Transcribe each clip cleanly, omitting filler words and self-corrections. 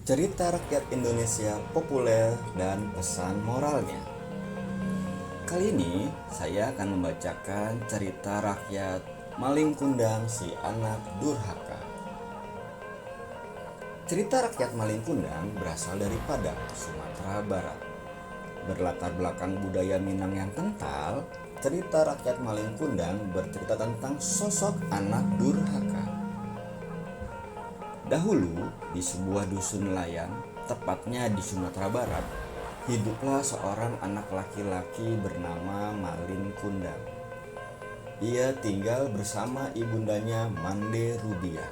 Cerita rakyat Indonesia populer dan pesan moralnya. Kali ini saya akan membacakan cerita rakyat Maling Kundang si Anak Durhaka. Cerita rakyat Maling Kundang berasal dari Padang, Sumatera Barat. Berlatar belakang budaya Minang yang kental, cerita rakyat Maling Kundang bercerita tentang sosok anak durhaka. Dahulu, di sebuah dusun nelayan, tepatnya di Sumatera Barat, hiduplah seorang anak laki-laki bernama Malin Kundang. Ia tinggal bersama ibundanya Mande Rubiah.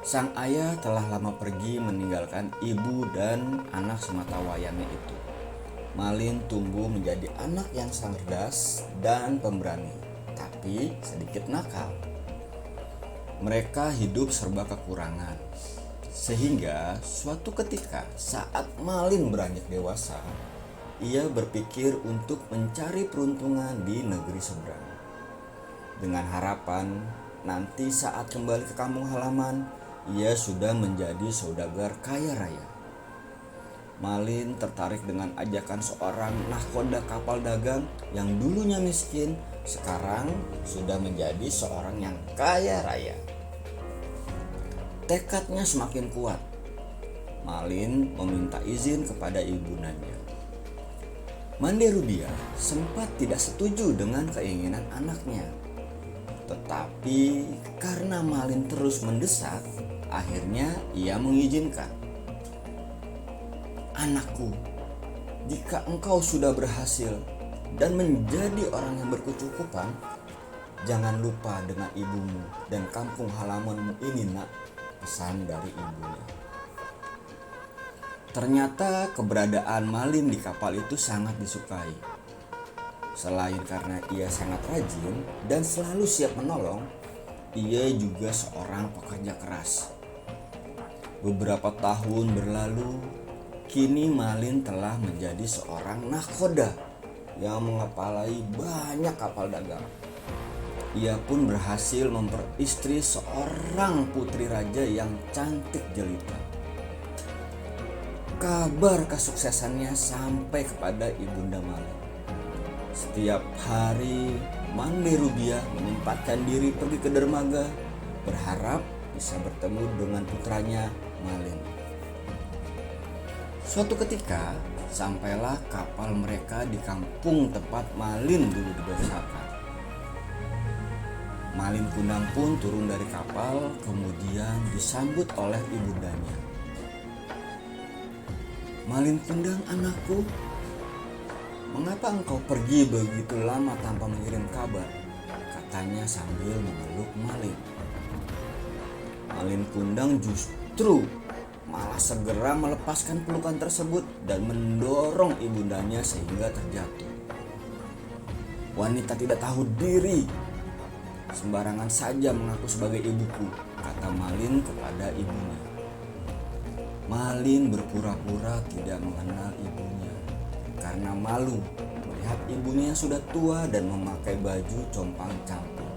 Sang ayah telah lama pergi meninggalkan ibu dan anak sematawayangnya itu. Malin tumbuh menjadi anak yang cerdas dan pemberani, tapi sedikit nakal. Mereka hidup serba kekurangan, sehingga suatu ketika saat Malin beranjak dewasa, ia berpikir untuk mencari peruntungan di negeri seberang. Dengan harapan nanti saat kembali ke kampung halaman, ia sudah menjadi saudagar kaya raya. Malin tertarik dengan ajakan seorang nahkoda kapal dagang yang dulunya miskin, sekarang sudah menjadi seorang yang kaya raya. Tekadnya semakin kuat. Malin meminta izin kepada ibundanya. Mande Rubiah sempat tidak setuju dengan keinginan anaknya. Tetapi karena Malin terus mendesak, akhirnya ia mengizinkan. "Anakku, jika engkau sudah berhasil dan menjadi orang yang berkecukupan, jangan lupa dengan ibumu dan kampung halamanmu ini, nak," pesan dari ibunya. Ternyata keberadaan Malin di kapal itu sangat disukai. Selain karena ia sangat rajin dan selalu siap menolong, ia juga seorang pekerja keras. Beberapa tahun berlalu, kini Malin telah menjadi seorang nahkoda yang mengepalai banyak kapal dagang. Ia pun berhasil memperistri seorang putri raja yang cantik jelita. Kabar kesuksesannya sampai kepada ibunda Malin. Setiap hari Mande Rubiah menyempatkan diri pergi ke dermaga, berharap bisa bertemu dengan putranya Malin. Suatu ketika sampailah kapal mereka di kampung tempat Malin dulu dibesarkan. Malin Kundang pun turun dari kapal, kemudian disambut oleh ibundanya. "Malin Kundang, anakku, mengapa engkau pergi begitu lama tanpa mengirim kabar?" katanya sambil memeluk Malin. Malin Kundang justru malah segera melepaskan pelukan tersebut dan mendorong ibundanya sehingga terjatuh. "Wanita tidak tahu diri, sembarangan saja mengaku sebagai ibuku," kata Malin kepada ibunya. Malin berpura-pura tidak mengenal ibunya karena malu melihat ibunya yang sudah tua dan memakai baju compang-camping.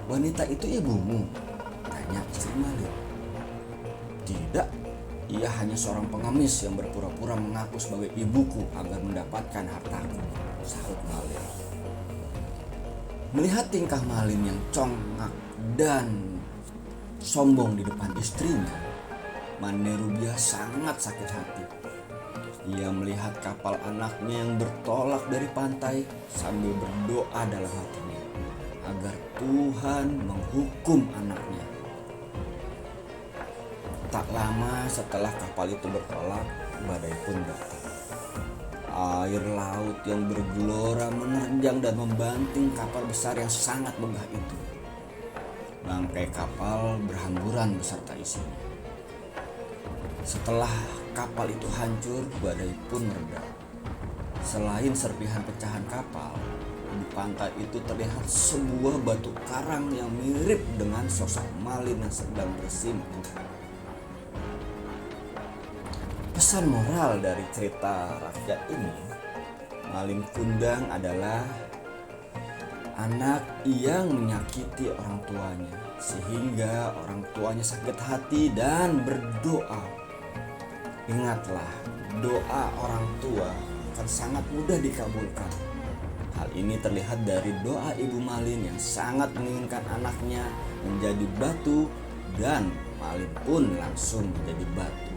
"Wanita itu ibumu?" tanya istri Malin. "Tidak, ia hanya seorang pengemis yang berpura-pura mengaku sebagai ibuku agar mendapatkan hartaku," sahut Malin. Melihat tingkah Malin yang congkak dan sombong di depan istrinya, Mande Rubiah sangat sakit hati. Ia melihat kapal anaknya yang bertolak dari pantai sambil berdoa dalam hatinya agar Tuhan menghukum anaknya. Tak lama setelah kapal itu bertolak, badai pun datang. Air laut yang bergelora menerjang dan membanting kapal besar yang sangat megah itu. Bangkai kapal berhamburan beserta isinya. Setelah kapal itu hancur, badai pun mereda. Selain serpihan pecahan kapal, di pantai itu terlihat sebuah batu karang yang mirip dengan sosok Malin yang sedang bersimpuh. Pesan moral dari cerita rakyat ini, Malin Kundang adalah anak yang menyakiti orang tuanya sehingga orang tuanya sakit hati dan berdoa. Ingatlah, doa orang tua akan sangat mudah dikabulkan. Hal ini terlihat dari doa Ibu Malin yang sangat menginginkan anaknya menjadi batu, dan Malin pun langsung menjadi batu.